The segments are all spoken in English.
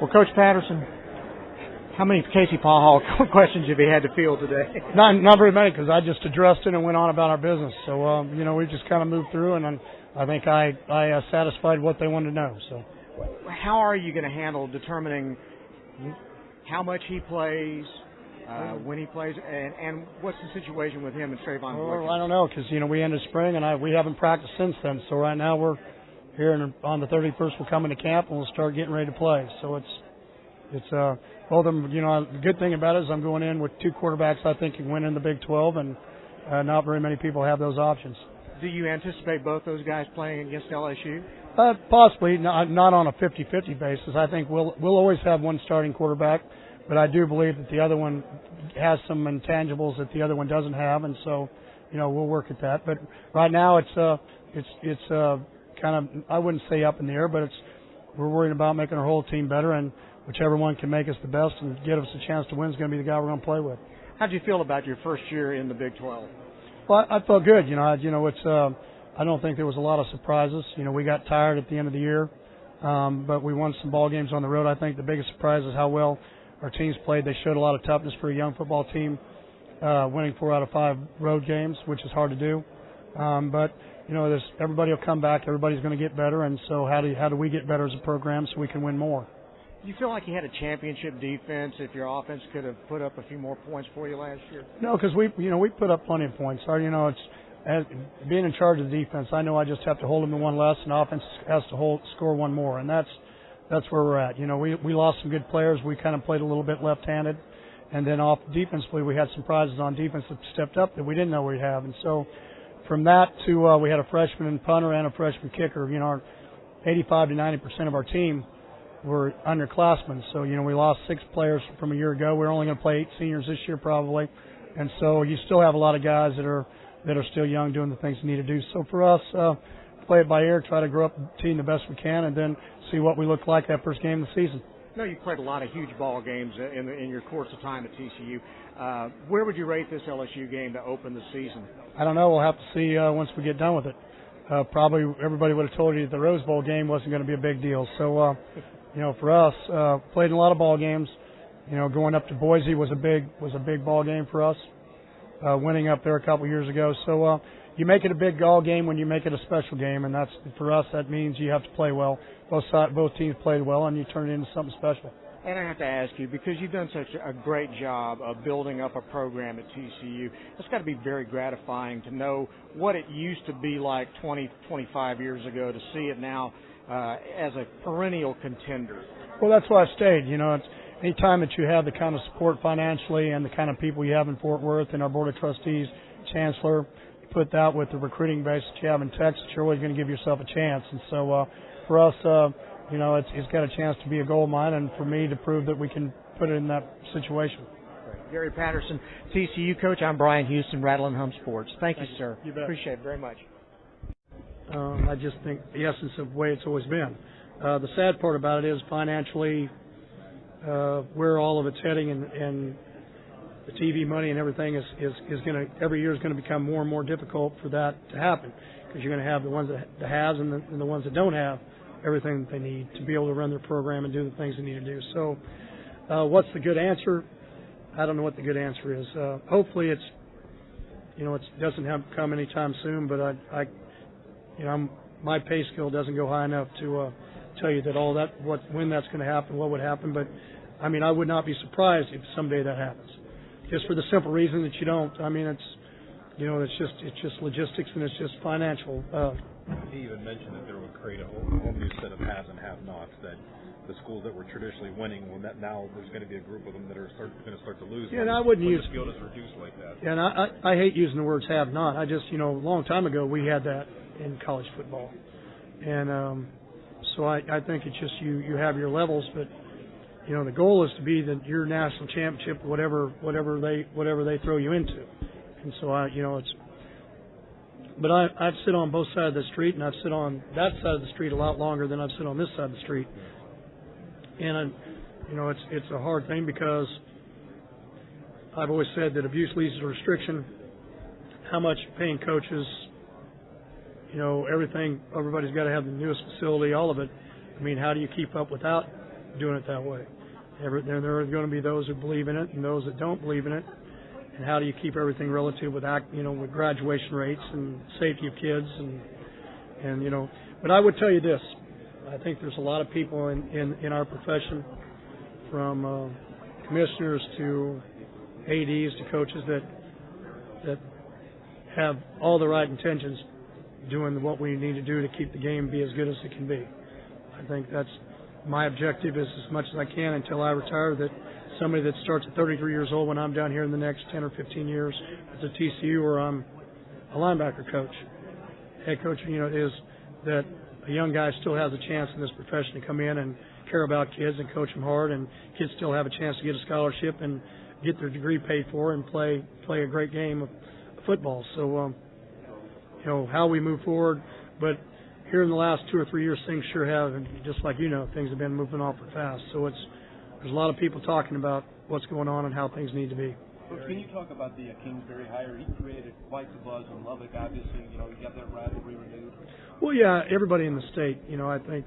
Well, Coach Patterson, how many Casey Pachall questions have you had to field today? Not very many, because I just addressed it and went on about our business. So, we just kind of moved through, and I think I satisfied what they wanted to know. So, how are you going to handle determining how much he plays, when he plays, and what's the situation with him and Trayvon? Well, I don't know, because we ended spring and we haven't practiced since then. So right now we're here on the 31st. We'll come into camp and we'll start getting ready to play. So it's both of them. The good thing about it is I'm going in with two quarterbacks I think can win in the Big 12, and not very many people have those options. Do you anticipate both those guys playing against LSU? Possibly, not on a 50-50 basis. I think we'll always have one starting quarterback, but I do believe that the other one has some intangibles that the other one doesn't have, and so we'll work at that. But right now it's kind of, I wouldn't say up in the air, but we're worrying about making our whole team better, and whichever one can make us the best and give us a chance to win is going to be the guy we're going to play with. How do you feel about your first year in the Big 12? Well, I felt good. I don't think there was a lot of surprises. We got tired at the end of the year, but we won some ball games on the road. I think the biggest surprise is how well our teams played. They showed a lot of toughness for a young football team, winning 4 out of 5 road games, which is hard to do. But everybody will come back. Everybody's going to get better, and so how do we get better as a program so we can win more? Do you feel like you had a championship defense if your offense could have put up a few more points for you last year? No, because we put up plenty of points. As being in charge of the defense, I know I just have to hold them to one less, and offense has to score one more, and that's where we're at. We lost some good players. We kind of played a little bit left-handed, and then defensively we had some prizes on defense that stepped up that we didn't know we'd have, and so from that to we had a freshman punter and a freshman kicker. 85 to 90% of our team were underclassmen, so we lost 6 players from a year ago. We're only going to play 8 seniors this year probably, and so you still have a lot of guys that are still young doing the things they need to do. So for us, play it by ear, try to grow up the team the best we can, and then see what we look like that first game of the season. No, you played a lot of huge ball games in your course of time at TCU. Where would you rate this LSU game to open the season? I don't know. We'll have to see once we get done with it. Probably everybody would have told you that the Rose Bowl game wasn't going to be a big deal. So, for us, played in a lot of ball games. Going up to Boise was a big ball game for us. Winning up there a couple years ago. So you make it a big ball game when you make it a special game, and that's for us. That means you have to play well. Both teams played well, and you turn it into something special. And I have to ask you, because you've done such a great job of building up a program at TCU, it's got to be very gratifying to know what it used to be like 20, 25 years ago, to see it now as a perennial contender. Well, that's why I stayed. It's any time that you have the kind of support financially and the kind of people you have in Fort Worth and our Board of Trustees, Chancellor, you put that with the recruiting base that you have in Texas, you're always going to give yourself a chance. And so for us, it's got a chance to be a gold mine, and for me to prove that we can put it in that situation. Gary Patterson, TCU coach. I'm Brian Houston, Rattle and Hum Sports. Thank you, sir. You bet. Appreciate it very much. I just think the essence of the way it's always been. The sad part about it is financially, where all of it's heading, and the TV money and everything is going to every year is going to become more and more difficult for that to happen, because you're going to have the ones that has and the ones that don't have everything that they need to be able to run their program and do the things they need to do. So, what's the good answer? I don't know what the good answer is. Hopefully, it doesn't have to come anytime soon. But my pay scale doesn't go high enough to tell you that when that's going to happen, what would happen. But I would not be surprised if someday that happens. Just for the simple reason that you don't. It's just logistics, and it's just financial. He even mentioned that there would create a whole new set of haves and have-nots, that the schools that were traditionally winning, now there's going to be a group of them that are going to start to lose. Yeah, and I wouldn't use the field is reduced like that. Yeah, and I hate using the words have-not. I just, a long time ago we had that in college football, and so I think it's just you have your levels, but the goal is to be your national championship, whatever they throw you into, and so But I've sit on both sides of the street, and I've sit on that side of the street a lot longer than I've sit on this side of the street. And it's a hard thing, because I've always said that abuse leads to restriction. How much paying coaches, everything, everybody's got to have the newest facility, all of it. How do you keep up without doing it that way. There are going to be those who believe in it and those that don't believe in it. And how do you keep everything relative with with graduation rates and safety of kids and. But I would tell you this: I think there's a lot of people in our profession, from commissioners to ADs to coaches, that have all the right intentions, doing what we need to do to keep the game be as good as it can be. I think that's my objective, is as much as I can until I retire, that somebody that starts at 33 years old when I'm down here in the next 10 or 15 years at the TCU, where I'm a linebacker coach, head coach, is that a young guy still has a chance in this profession to come in and care about kids and coach them hard, and kids still have a chance to get a scholarship and get their degree paid for and play a great game of football. So, how we move forward. But here in the last 2 or 3 years, things sure have, and just like things have been moving awful fast. So there's a lot of people talking about what's going on and how things need to be. Coach, can you talk about the Kingsbury hire? He created quite the buzz in Lubbock. Obviously, you got that rivalry renewed. Well, yeah, everybody in the state. I think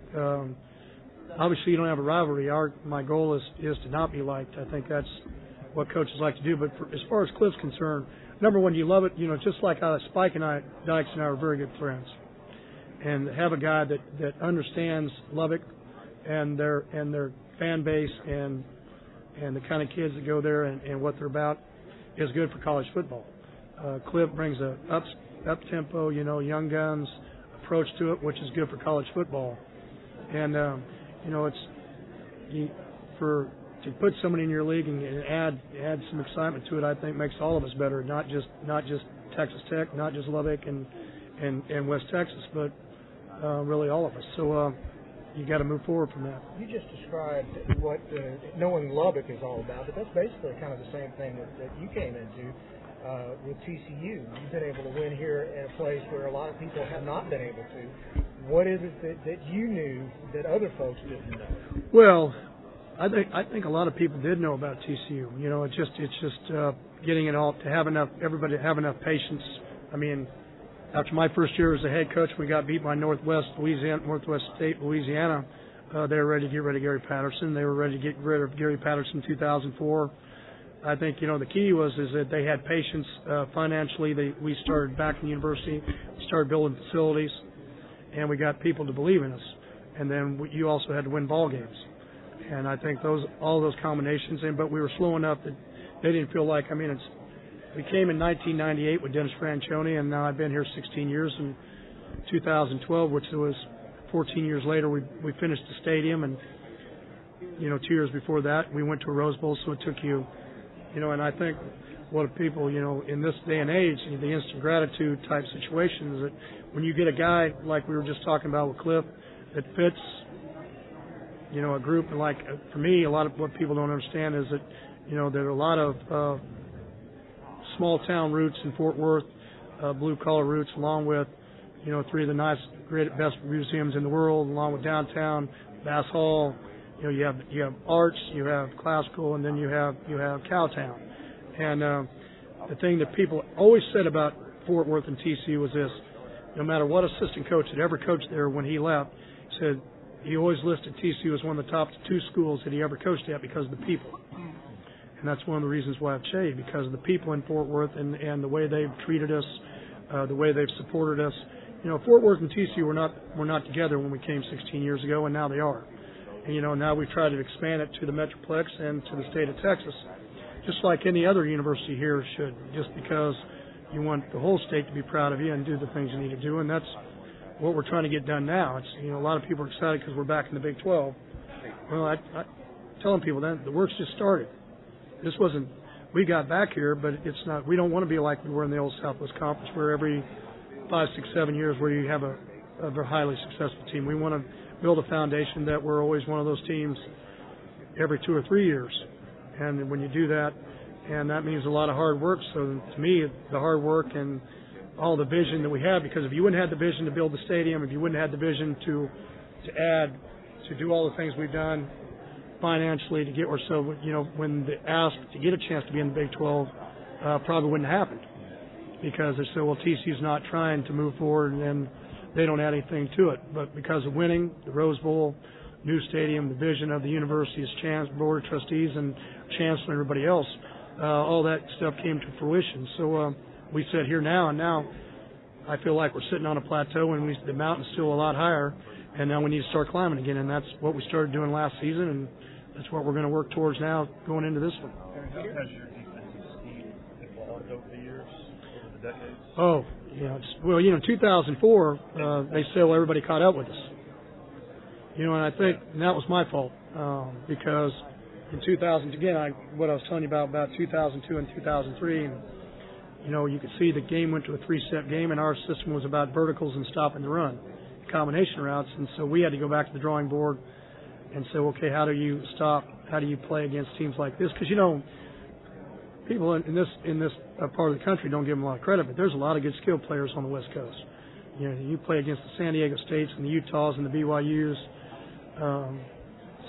obviously you don't have a rivalry. My goal is to not be liked. I think that's what coaches like to do. But as far as Cliff's concerned, number one, you love it. Just like Spike and Dykes and I are very good friends, and have a guy that understands Lubbock and their fan base and the kind of kids that go there and what they're about is good for college football. Cliff brings a up-tempo, young guns approach to it, which is good for college football. And to put somebody in your league and add some excitement to it, I think makes all of us better. Not just Texas Tech, not just Lubbock and West Texas, but really all of us. So you got to move forward from that. You just described what knowing Lubbock is all about, but that's basically kind of the same thing that you came into with TCU. You've been able to win here at a place where a lot of people have not been able to. What is it that you knew that other folks didn't know? Well, I think a lot of people did know about TCU. It's just getting it all to have everybody have enough patience. I mean, after my first year as a head coach, we got beat by Northwest State, Louisiana. They were ready to get rid of Gary Patterson. They were ready to get rid of Gary Patterson in 2004. I think, the key is that they had patience financially. We started back in the university, started building facilities, and we got people to believe in us. And then you also had to win ball games. And I think all those combinations, but we were slow enough that they didn't feel like, we came in 1998 with Dennis Franchione, and now I've been here 16 years. In 2012, which was 14 years later, we finished the stadium, and 2 years before that, we went to a Rose Bowl. So it took you, and I think what people, in this day and age, the instant gratitude type situation is that when you get a guy like we were just talking about with Cliff that fits, a group, and like for me, a lot of what people don't understand is that, there are a lot of small town roots in Fort Worth, blue collar roots, along with, 3 of the best museums in the world, along with downtown, Bass Hall. You have arts, you have classical, and then you have Cowtown. And the thing that people always said about Fort Worth and TCU was this: no matter what assistant coach had ever coached there, when he left, said he always listed TCU as one of the top 2 schools that he ever coached at because of the people. And that's one of the reasons why I've stayed, because of the people in Fort Worth and the way they've treated us, the way they've supported us. Fort Worth and TCU were not together when we came 16 years ago, and now they are. And now we've tried to expand it to the Metroplex and to the state of Texas, just like any other university here should, just because you want the whole state to be proud of you and do the things you need to do, and that's what we're trying to get done now. It's a lot of people are excited because we're back in the Big 12. Well, I'm telling people that the work's just started. This wasn't, we got back here, but it's not, we don't want to be like we were in the old Southwest Conference, where every 5, 6, 7 years where you have a very highly successful team. We want to build a foundation that we're always one of those teams every 2 or 3 years. And when you do that, and that means a lot of hard work. So to me, the hard work and all the vision that we have, because if you wouldn't have the vision to build the stadium, if you wouldn't have the vision to add, to do all the things we've done financially to get, or so, when the ask to get a chance to be in the Big 12 probably wouldn't have happened, because they said, well, TCU's not trying to move forward and they don't add anything to it. But because of winning the Rose Bowl, new stadium, the vision of the university's board of trustees and chancellor and everybody else. All that stuff came to fruition. So we sit here now, and now I feel like we're sitting on a plateau, and the mountain's still a lot higher, and now we need to start climbing again, and that's what we started doing last season, and that's what we're going to work towards now going into this one. How has your defensive scheme evolved over the years, over the decades? Oh, yeah. Well, 2004, they said, well, everybody caught up with us. And I think that was my fault because in 2000, again, what I was telling you about 2002 and 2003, and, you could see the game went to a 3-step game, and our system was about verticals and stopping the run, combination routes, and so we had to go back to the drawing board and say, okay, how do you play against teams like this? Because, people in this part of the country don't give them a lot of credit, but there's a lot of good skilled players on the West Coast. You play against the San Diego States and the Utahs and the BYUs,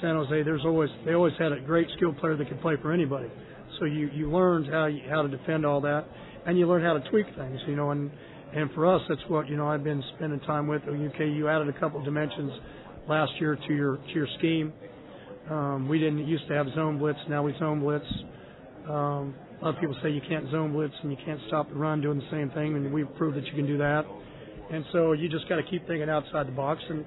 San Jose. They always had a great skilled player that could play for anybody. So you learned how to defend all that, and you learn how to tweak things. And for us, that's what I've been spending time with. You added a couple of dimensions last year to your scheme. We didn't used to have zone blitz. Now we zone blitz. A lot of people say you can't zone blitz and you can't stop the run doing the same thing, and we've proved that you can do that. And so you just got to keep thinking outside the box. And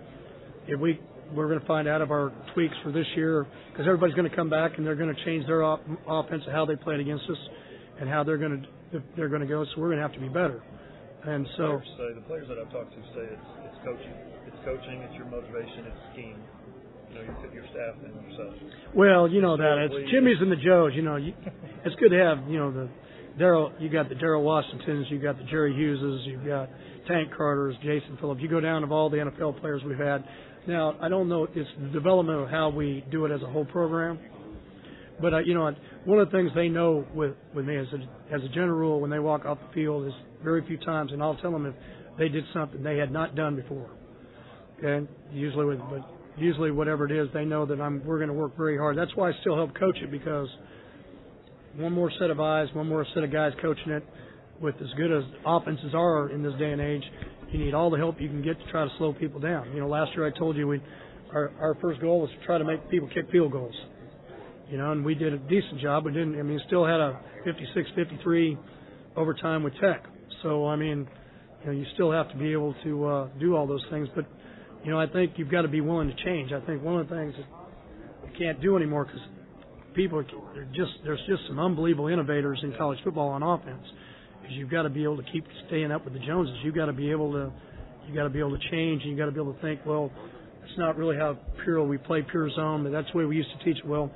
if we're going to find out of our tweaks for this year, because everybody's going to come back and they're going to change their offense and how they played against us and how they're going to go. So we're going to have to be better. And so the players that I've talked to say it's coaching. It's coaching. It's your motivation. It's scheme. Your staff and yourself. Well, that it's Jimmy's and the Joes. It's good to have the Daryl. You got the Daryl Washingtons. You got the Jerry Hugheses. You've got Tank Carters, Jason Phillips. You go down of all the NFL players we've had. Now I don't know. It's the development of how we do it as a whole program. But one of the things they know with me as a general rule when they walk off the field is very few times, and I'll tell them if they did something they had not done before. Okay, usually whatever it is, they know that we're going to work very hard. That's why I still help coach it, because one more set of eyes, one more set of guys coaching it, with as good as offenses are in this day and age, you need all the help you can get to try to slow people down. Last year I told you our first goal was to try to make people kick field goals. And we did a decent job. We didn't. Still had a 56-53 overtime with Tech. So you still have to be able to do all those things, but. I think you've got to be willing to change. I think one of the things that you can't do anymore because there's just some unbelievable innovators in college football on offense. Because you've got to be able to keep staying up with the Joneses. You've got to be able to change, and you've got to be able to think, well, it's not really how we play pure zone, but that's the way we used to teach. Well,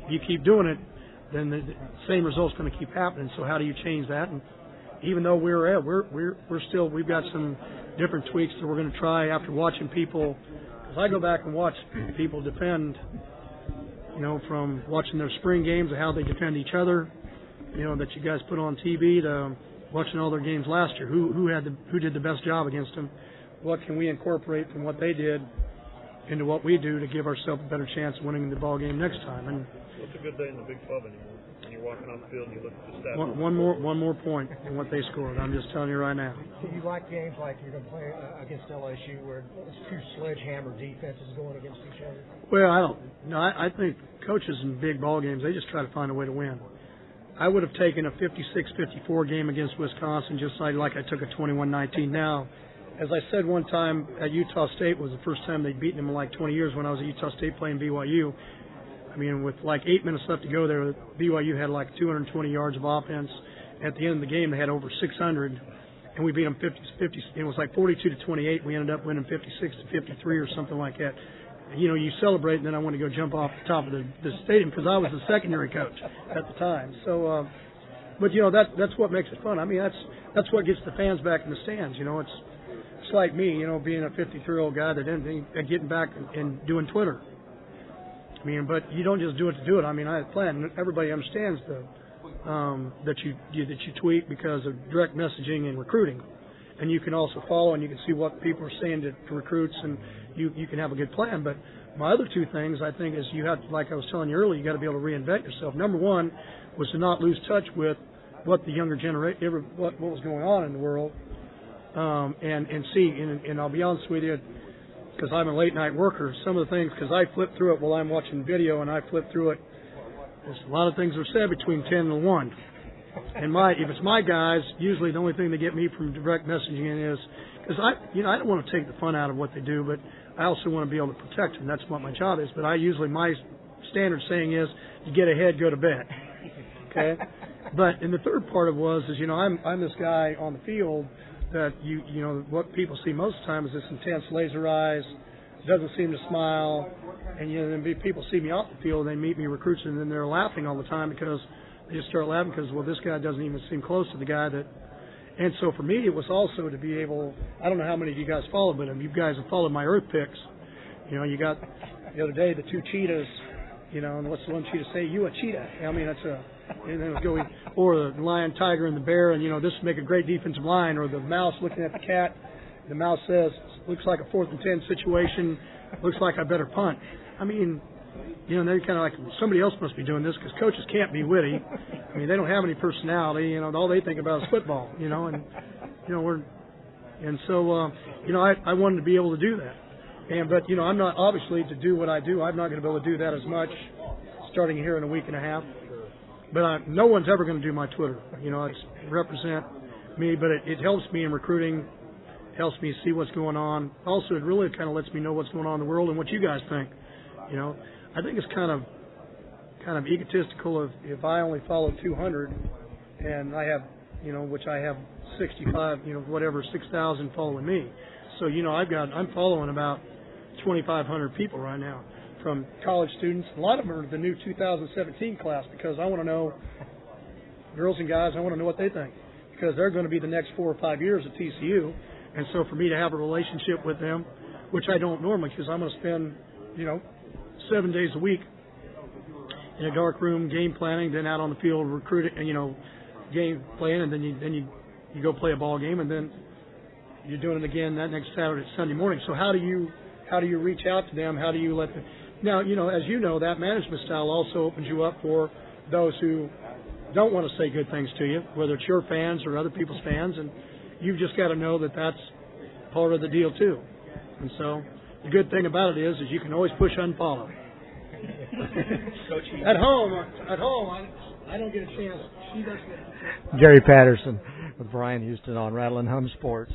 if you keep doing it, then the same result's going to keep happening. So how do you change that? And even though we've got some different tweaks that we're going to try after watching people. Because I go back and watch people defend, from watching their spring games and how they defend each other, that you guys put on TV, to watching all their games last year. Who did the best job against them? What can we incorporate from what they did into what we do to give ourselves a better chance of winning the ball game next time? And what's a good day in the Big 12 anymore? When you're walking on the field and you look at the stats. One more point in what they scored. I'm just telling you right now. Do you like games like you're going to play against LSU where it's two sledgehammer defenses going against each other? Well, I don't. No, I think coaches in big ball games, they just try to find a way to win. I would have taken a 56-54 game against Wisconsin just like I took a 21-19. Now, as I said one time at Utah State, was the first time they'd beaten them in like 20 years when I was at Utah State playing BYU. With like 8 minutes left to go there, BYU had like 220 yards of offense. At the end of the game, they had over 600, and we beat them 50. It was like 42-28. We ended up winning 56-53 or something like that. You celebrate, and then I want to go jump off the top of the stadium because I was the secondary coach at the time. So, but that's what makes it fun. That's what gets the fans back in the stands. It's like me, being a 53-year-old guy that ended getting back and doing Twitter. But you don't just do it to do it. I had a plan. Everybody understands that you tweet because of direct messaging and recruiting, and you can also follow and you can see what people are saying to recruits, and you can have a good plan. But my other two things I think is you have, like I was telling you earlier, you got to be able to reinvent yourself. Number one was to not lose touch with what the younger generation, what was going on in the world, and see. And I'll be honest with you, because I'm a late night worker, some of the things, because I flip through it while I'm watching video and I flip through it, there's a lot of things that are said between 10 and 1. And if it's my guys, usually the only thing they get me from direct messaging is, because I don't want to take the fun out of what they do, but I also want to be able to protect them. That's what my job is. But my standard saying is, you get ahead, go to bed. Okay? But, and the third part of it was, I'm this guy on the field that what people see most of the time is this intense laser eyes, doesn't seem to smile, and then people see me off the field, they meet me recruits, and then they're laughing all the time because they just start laughing because, well, this guy doesn't even seem close to the guy that. And so for me, it was also to be able. I don't know how many of you guys follow, but you guys have followed my Earth picks. You got the other day the two cheetahs. And what's the one cheetah say? You a cheetah? I mean, that's a. And then go or the lion, tiger, and the bear, and this would make a great defensive line. Or the mouse looking at the cat. The mouse says, "Looks like a 4th and 10 situation. Looks like I better punt." I mean, they're kind of like, somebody else must be doing this because coaches can't be witty. I mean, they don't have any personality. All they think about is football. I wanted to be able to do that. But I'm not, obviously, to do what I do, I'm not going to be able to do that as much starting here in a week and a half. But no one's ever going to do my Twitter. It's represent me, but it helps me in recruiting, helps me see what's going on. Also, it really kind of lets me know what's going on in the world and what you guys think. I think it's kind of egotistical if I only follow 200 and I have, which I have 65, 6,000 following me. So, I'm following about 2,500 people right now, from college students. A lot of them are the new 2017 class because I want to know, girls and guys, I want to know what they think because they're going to be the next 4 or 5 years at TCU. And so for me to have a relationship with them, which I don't normally because I'm going to spend, 7 days a week in a dark room, game planning, then out on the field recruiting, game playing, and then you go play a ball game, and then you're doing it again that next Saturday, Sunday morning. So how do you reach out to them? How do you let them? Now, as that management style also opens you up for those who don't want to say good things to you, whether it's your fans or other people's fans, and you've just got to know that that's part of the deal too. And so the good thing about it is you can always push unfollow. At home, I don't get a chance. She doesn't. Gary Patterson with Brian Houston on Rattle and Hum Sports.